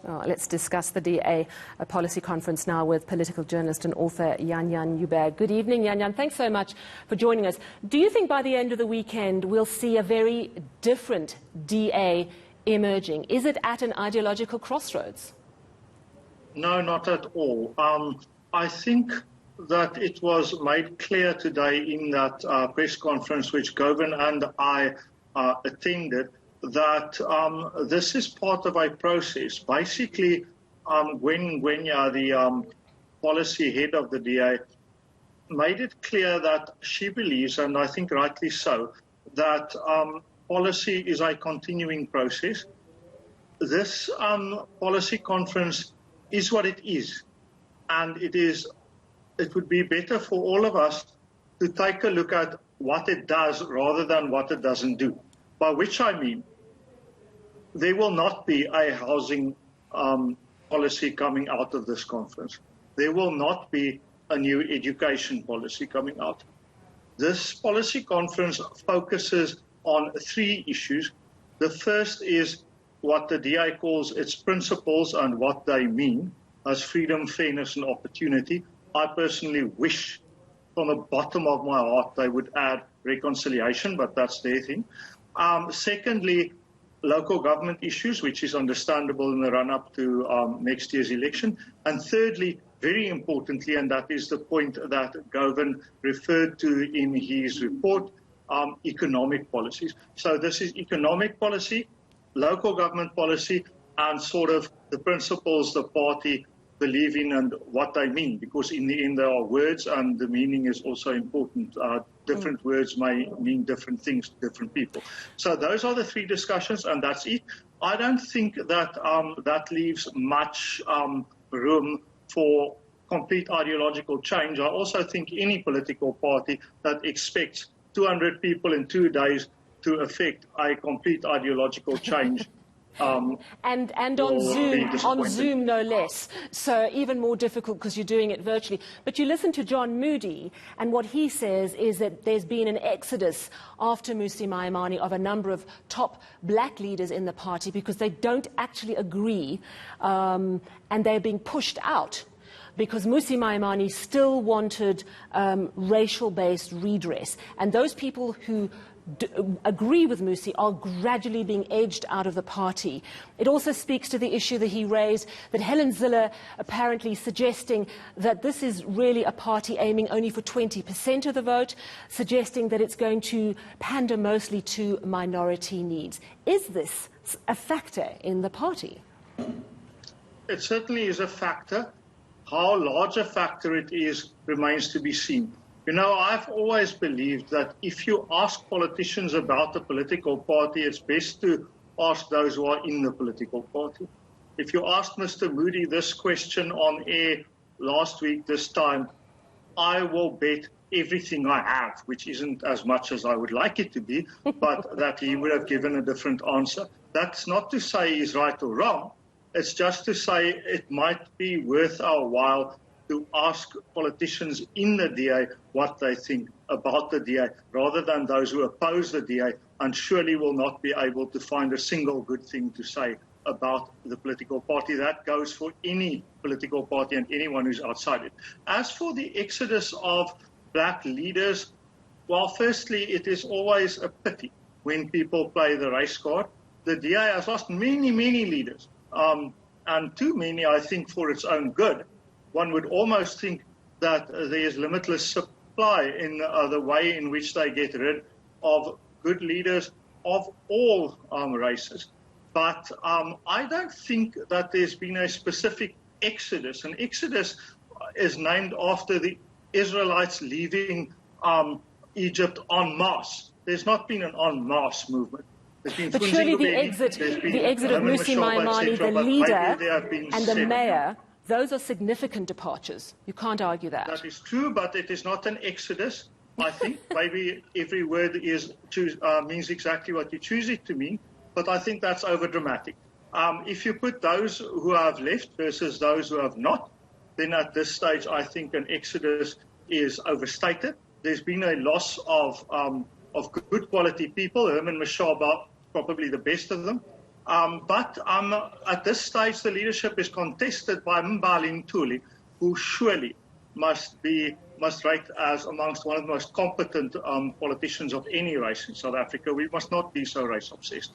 Let's discuss the DA policy conference now with political journalist and author Jan-Jan Joubert. Good evening, Jan-Jan. Thanks so much for joining us. Do you think by the end of the weekend we'll see a very different DA emerging? Is it at an ideological crossroads? No, not at all. I think that it was made clear today in that press conference which Govan and I attended that this is part of a process. Basically, when the policy head of the DA made it clear that she believes, and I think rightly so, that policy is a continuing process. This policy conference is what it is, and it would be better for all of us to take a look at what it does rather than what it doesn't do. By which I mean, there will not be a housing policy coming out of this conference. There will not be a new education policy coming out. This policy conference focuses on three issues. The first is what the DA calls its principles and what they mean as freedom, fairness and opportunity. I personally wish from the bottom of my heart they would add reconciliation, but that's their thing. Secondly, local government issues, which is understandable in the run-up to next year's election. And thirdly, very importantly, and that is the point that Govan referred to in his report, economic policies. So this is economic policy, local government policy, and sort of the principles the party believe in and what they mean, because in the end there are words and the meaning is also important. Different words may mean different things to different people. So those are the three discussions, and that's it. I don't think that that leaves much room for complete ideological change. I also think any political party that expects 200 people in 2 days to affect a complete ideological change and on Zoom no less, so even more difficult because you're doing it virtually. But you listen to John Moodey, and what he says is that there's been an exodus after Mmusi Maimane of a number of top black leaders in the party because they don't actually agree, and they're being pushed out because Mmusi Maimane still wanted racial-based redress, and those people who agree with Mmusi are gradually being edged out of the party. It also speaks to the issue that he raised, that Helen Zille apparently suggesting that this is really a party aiming only for 20% of the vote, suggesting that it's going to pander mostly to minority needs. Is this a factor in the party? It certainly is a factor. How large a factor it is remains to be seen. You know, I've always believed that if you ask politicians about a political party, it's best to ask those who are in the political party. If you asked Mr. Moodey this question on air last week this time, I will bet everything I have, which isn't as much as I would like it to be, but that he would have given a different answer. That's not to say he's right or wrong. It's just to say it might be worth our while to ask politicians in the DA what they think about the DA, rather than those who oppose the DA and surely will not be able to find a single good thing to say about the political party. That goes for any political party and anyone who's outside it. As for the exodus of black leaders, well, firstly, it is always a pity when people play the race card. The DA has lost many, many leaders, and too many, I think, for its own good. One would almost think that there is limitless supply in the way in which they get rid of good leaders of all races. But I don't think that there's been a specific exodus. An exodus is named after the Israelites leaving Egypt en masse. There's not been an en masse movement. But surely the exit of Mmusi Maimane, the leader, and the mayor, those are significant departures. You can't argue that. That is true, but it is not an exodus, I think. Maybe every word means exactly what you choose it to mean, but I think that's overdramatic. If you put those who have left versus those who have not, then at this stage I think an exodus is overstated. There's been a loss of good quality people. Herman Mashaba, probably the best of them. But at this stage, the leadership is contested by Mbali Ntuli, who surely must rate as amongst one of the most competent politicians of any race in South Africa. We must not be so race-obsessed.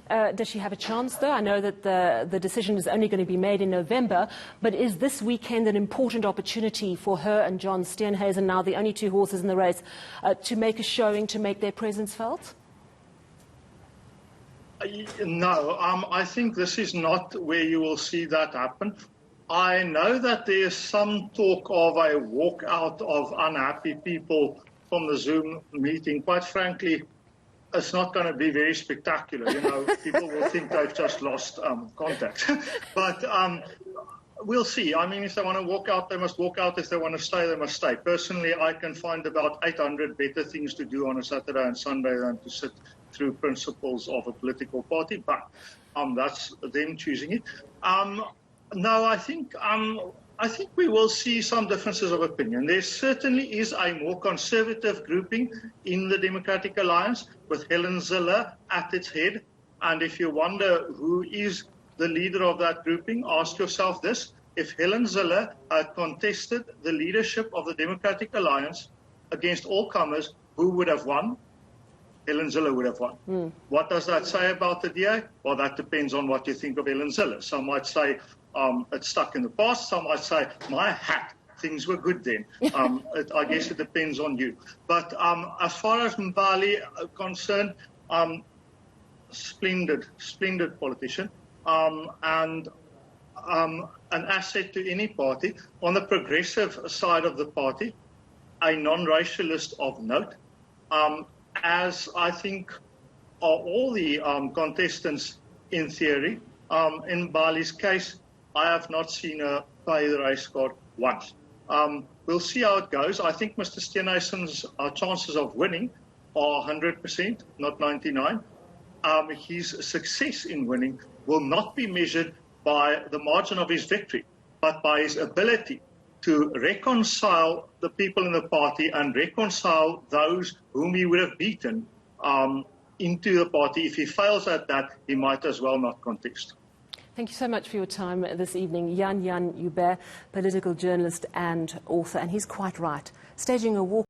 Does she have a chance, though? I know that the decision is only going to be made in November, but is this weekend an important opportunity for her and John Steenhuisen, now the only two horses in the race, to make a showing, to make their presence felt? No, I think this is not where you will see that happen. I know that there's some talk of a walkout of unhappy people from the Zoom meeting. Quite frankly, it's not going to be very spectacular. You know, people will think they've just lost contact. But we'll see. I mean, if they want to walk out, they must walk out. If they want to stay, they must stay. Personally, I can find about 800 better things to do on a Saturday and Sunday than to sit through principles of a political party. But that's them choosing it. No, I think we will see some differences of opinion. There certainly is a more conservative grouping in the Democratic Alliance with Helen Zille at its head. And if you wonder who is the leader of that grouping, ask yourself this. If Helen Zille had contested the leadership of the Democratic Alliance against all comers, who would have won? Helen Zille would have won. What does that say about the DA? Well, that depends on what you think of Helen Zille. Some might say it's stuck in the past. Some might say, my hat, things were good then. I guess it depends on you. But as far as Mbali concerned, splendid politician, and an asset to any party. On the progressive side of the party, a non-racialist of note, as I think are all the contestants in theory. In Mbali's case, I have not seen her play the race card once. We'll see how it goes. I think Mr. Steenhuisen's chances of winning are 100%, not 99%. His success in winning will not be measured by the margin of his victory, but by his ability to reconcile the people in the party and reconcile those whom he would have beaten into the party. If he fails at that, he might as well not contest. Thank you so much for your time this evening. Jan-Jan Joubert, political journalist and author, and he's quite right. Staging a walk